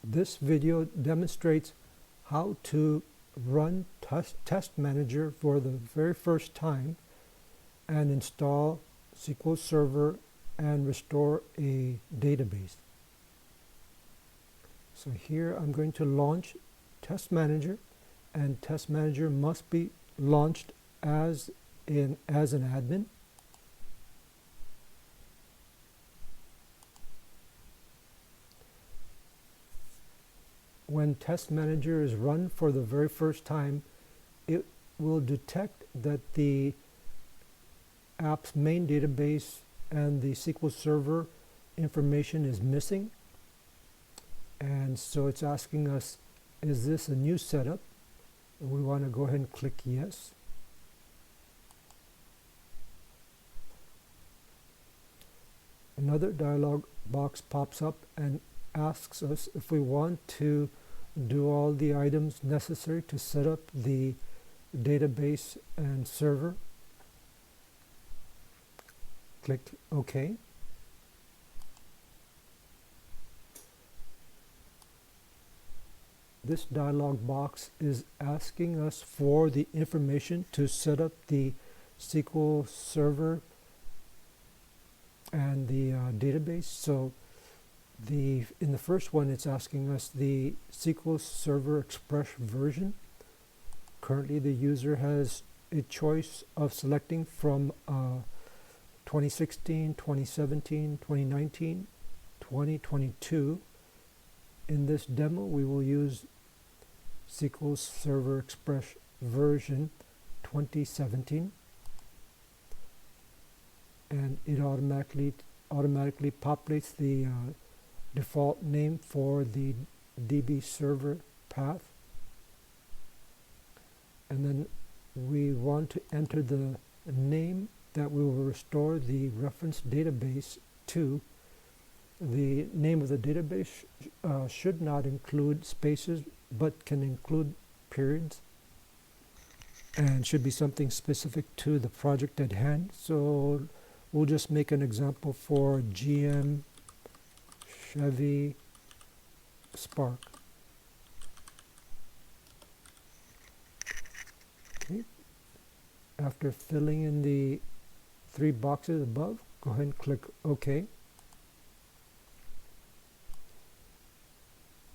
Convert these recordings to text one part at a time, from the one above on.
This video demonstrates how to run TestMgr for the very first time and install SQL Server and restore a database. So here I'm going to launch TestMgr, and TestMgr must be launched as an admin. When TestMgr is run for the very first time, it will detect that the app's main database and the SQL Server information is missing. And so it's asking us, is this a new setup? We want to go ahead and click yes. Another dialog box pops up and asks us if we want to do all the items necessary to set up the database and server. Click OK. This dialog box is asking us for the information to set up the SQL Server and the database. So in the first one, it's asking us the SQL Server Express version. Currently, the user has a choice of selecting from 2016, 2017, 2019, 2022. In this demo, we will use SQL Server Express version 2017, and it automatically populates the default name for the DB server path, and then we want to enter the name that we will restore the reference database to. The name of the database should not include spaces, but can include periods, and should be something specific to the project at hand. So we'll just make an example for GM Chevy Spark. Okay. After filling in the 3 boxes above, go ahead and click OK.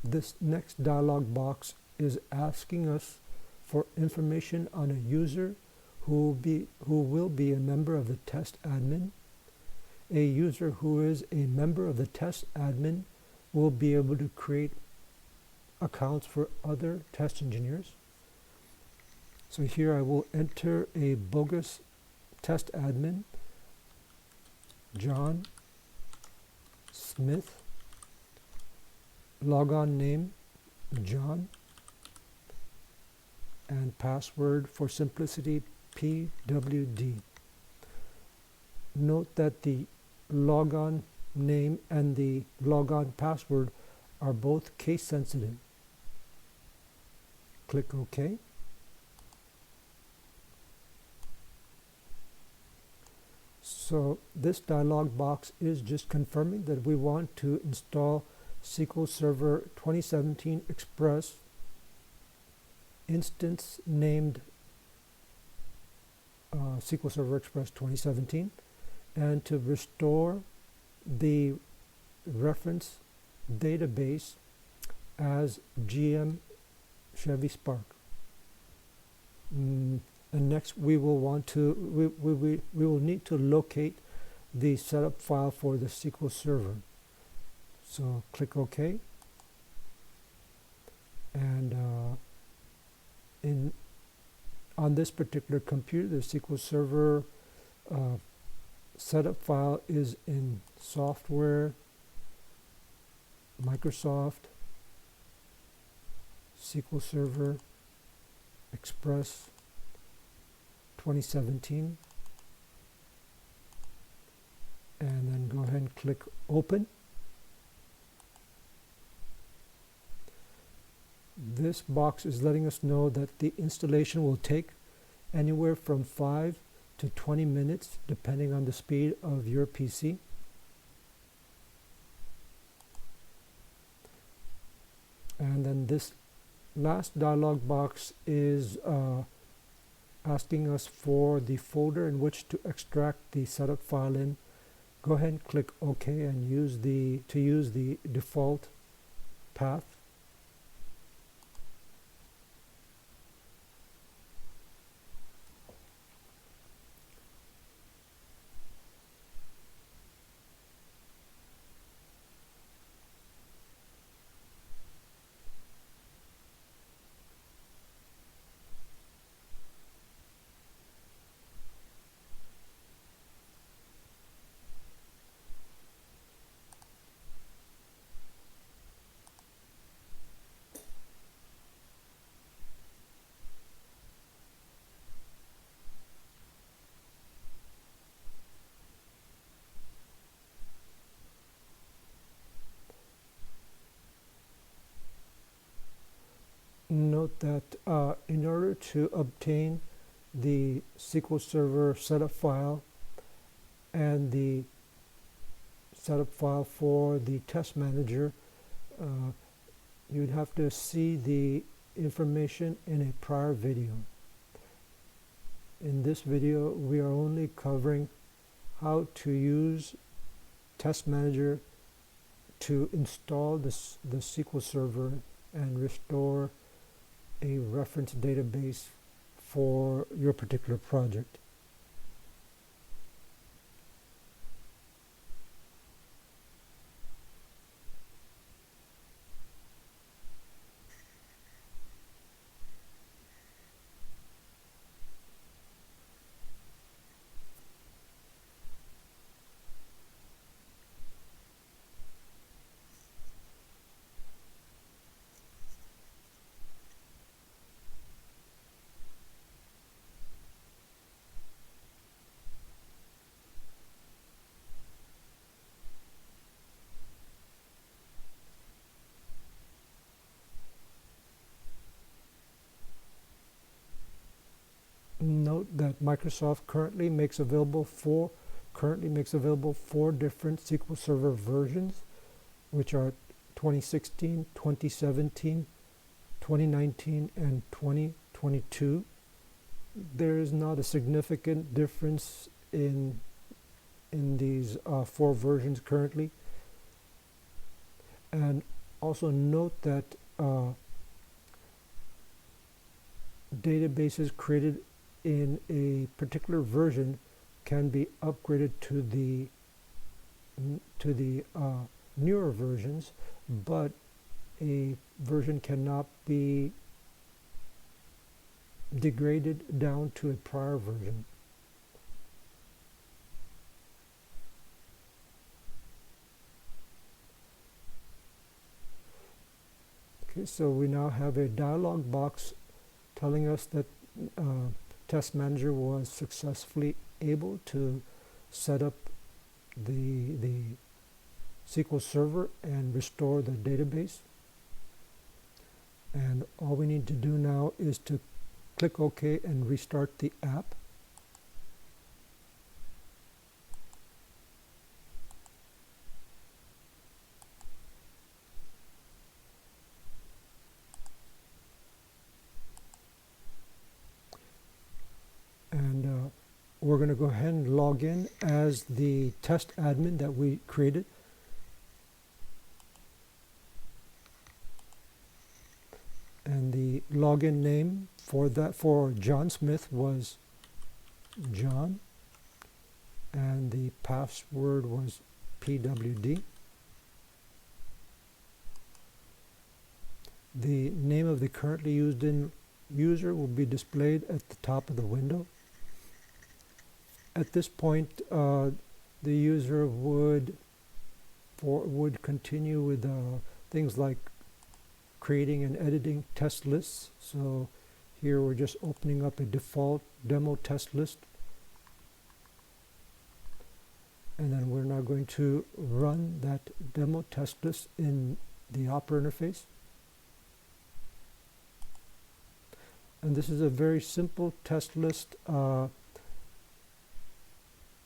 This next dialog box is asking us for information on a user who will be a member of the test admin. A user who is a member of the test admin will be able to create accounts for other test engineers. So here I will enter a bogus test admin, John Smith, logon name John, and password for simplicity PWD. Note that the logon name and the logon password are both case sensitive. Click OK. So this dialog box is just confirming that we want to install SQL Server 2017 Express instance named SQL Server Express 2017, and to restore the reference database as GM Chevy Spark. And next we will want to we will need to locate the setup file for the SQL Server. So click OK, and on this particular computer, the SQL Server setup file is in Software, Microsoft, SQL Server Express 2017, and then go ahead and click Open. This box is letting us know that the installation will take anywhere from 5 to 20 minutes depending on the speed of your PC. And this last dialog box is asking us for the folder in which to extract the setup file in. Go ahead and click OK and use the default path. Note that in order to obtain the SQL Server setup file and the setup file for the test manager, you'd have to see the information in a prior video. In this video, we are only covering how to use Test Manager to install the SQL Server and restore a reference database for your particular project. Note that Microsoft currently makes available four different SQL Server versions, which are 2016, 2017, 2019, and 2022. There is not a significant difference in these four versions currently. And also note that databases created in a particular version can be upgraded to the newer versions, but a version cannot be degraded down to a prior version. Okay, so we now have a dialog box telling us that Test Manager was successfully able to set up the SQL Server and restore the database. And all we need to do now is to click OK and restart the app. And we're going to go ahead and log in as the test admin that we created. And the login name for John Smith was John, and the password was PWD. The name of the currently used in user will be displayed at the top of the window. At this point, the user would continue with things like creating and editing test lists. So here we're just opening up a default demo test list, and then we're now going to run that demo test list in the opera interface. And this is a very simple test list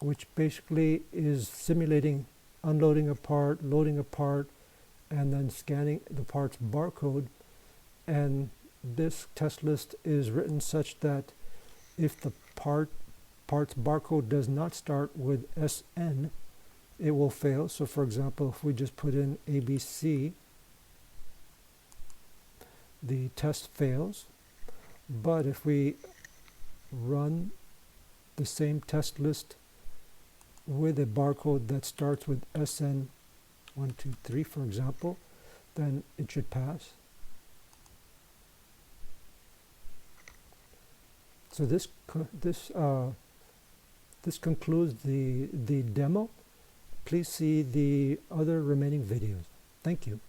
which basically is simulating unloading a part, loading a part, and then scanning the part's barcode and this test list is written such that if the part's barcode does not start with SN, it will fail. So for example, if we just put in ABC, the test fails. But if we run the same test list with a barcode that starts with SN123, for example, then it should pass. So this concludes the demo. Please see the other remaining videos. Thank you.